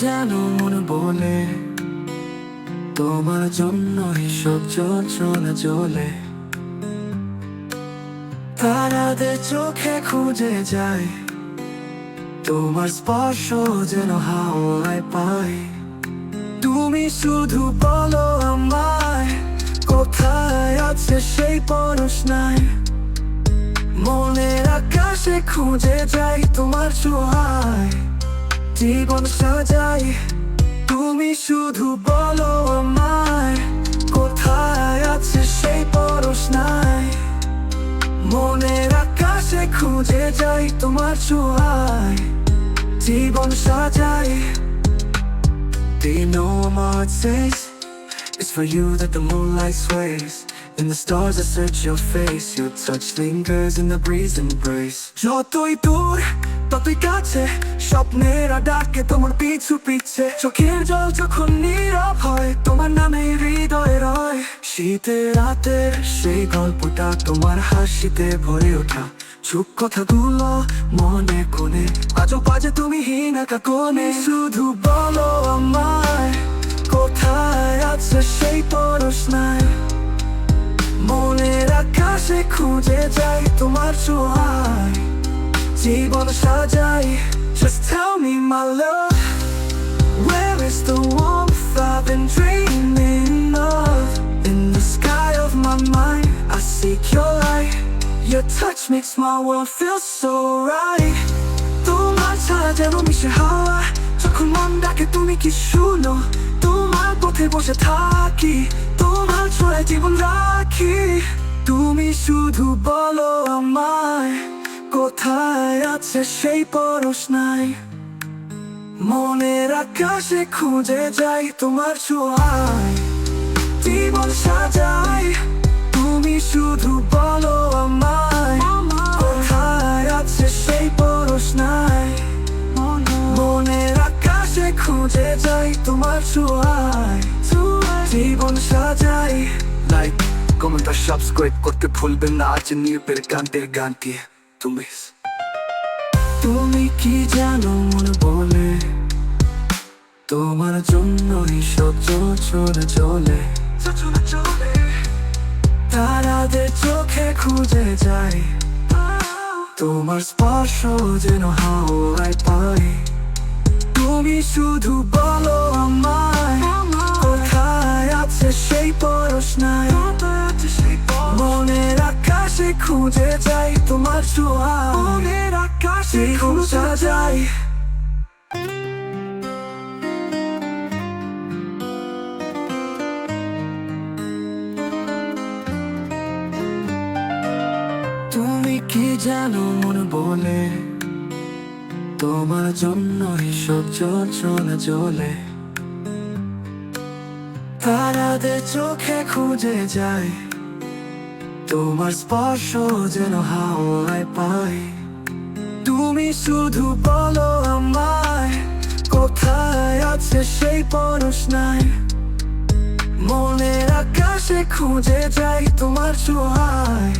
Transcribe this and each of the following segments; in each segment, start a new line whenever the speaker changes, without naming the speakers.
যেন মন বলে তোমার জন্যই সব চলে জ্বলে। তারাদের চোখে খুঁজে যায় তোমার স্পর্শ যেন হাওয়ায় পাই। তুমি শুধু বলো আমায় কোথায় আছে সেই পরশ নাই। মনের আকাশে খুঁজে যাই তোমার ছোঁয়ায় জীবন সাজাই। তুমি শুধু বলো আমায় কোথায় আছে সেই পরশ নাই। মনের আকাশে খুঁজে যাই তোমার ছোঁয়ায় জীবন সাজাই। Do you know what my heart says? It's for you that the moonlight sways. In the stars that search your face, your touch lingers in the breeze embrace. যতই দূর ততই কাছে স্বপ্নেরা ডাকে তোমার পিছু পিছে। চোখের জল যখন নীরব হয় তোমার নামে হৃদয় রয়। শীতের রাতের সেই গল্পটা তোমার হাসিতে ভরে ওঠা। চুপ কথাগুলো মনে কোণে আজও বাজে তুমি হীন একা কোণে। শুধু বলো আমায় কোথায় আছে সেই পরশ নাই। মনের আকাশে খুঁজে যাই তোমার ছোঁয়ায় জীবন সাজাই। Just tell me my love, where is the warmth I've been dreaming of? In the sky of my mind I seek your light. Your touch makes my world feel so right. তোমার ছায়া যেন মিশে হাওয়া যখন মন ডাকে তুমি কি শুনো? তোমার পথে বসে থাকি তোমার ছোঁয়ায় জীবন রাখি। তুমি শুধু বলো আমায় কোথায় আছে সেই পরশ নাই। মনের আকাশে খুঁজে যাই তোমার ছোঁয়ায় জীবন সাজাই। তুমি শুধু বলো আমায় কোথায় আছে সেই পরশ নাই। মনের আকাশে খুঁজে যাই তোমার ছোঁয়ায় জীবন সাজাই। লাইক কমেন্ট আর সাবস্ক্রাইব করতে ভুলবেন না আজ নির্ভের গানটির গানটি তুমি। তুমি কি জানো মন বলে তোমার জন্যই সব চলে জ্বলে। তারাদের চোখে খুঁজে যাই তোমার স্পর্শ যেন হাওয়ায় পাই। তুমি শুধু বলো আমায় কোথায় আছে সেই পরশ নাই। মনের আকাশে খুঁজে যাই তোমার ছোঁয়ায় মনের আকাশে খুঁজে যাই। তুমি কি জানো মন বলে তোমার জন্যই সব চলে জ্বলে। তারাদের চোখে খুঁজে যাই তোমার স্পর্শ যেন হাওয়ায় পাই। তুমি শুধু বলো আমায় কোথায় আছে সেই পরশ নাই। মনের আকাশে খুঁজে যাই তোমার ছোঁয়ায়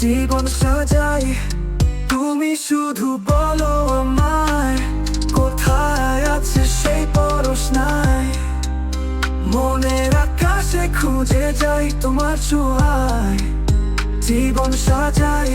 জীবন সাজাই। তুমি শুধু বলো আমায় কোথায় আছে সেই পরশ নাই। মনের আকাশে খুঁজে যাই তোমার ছোঁয়ায় জীবন সাজাই।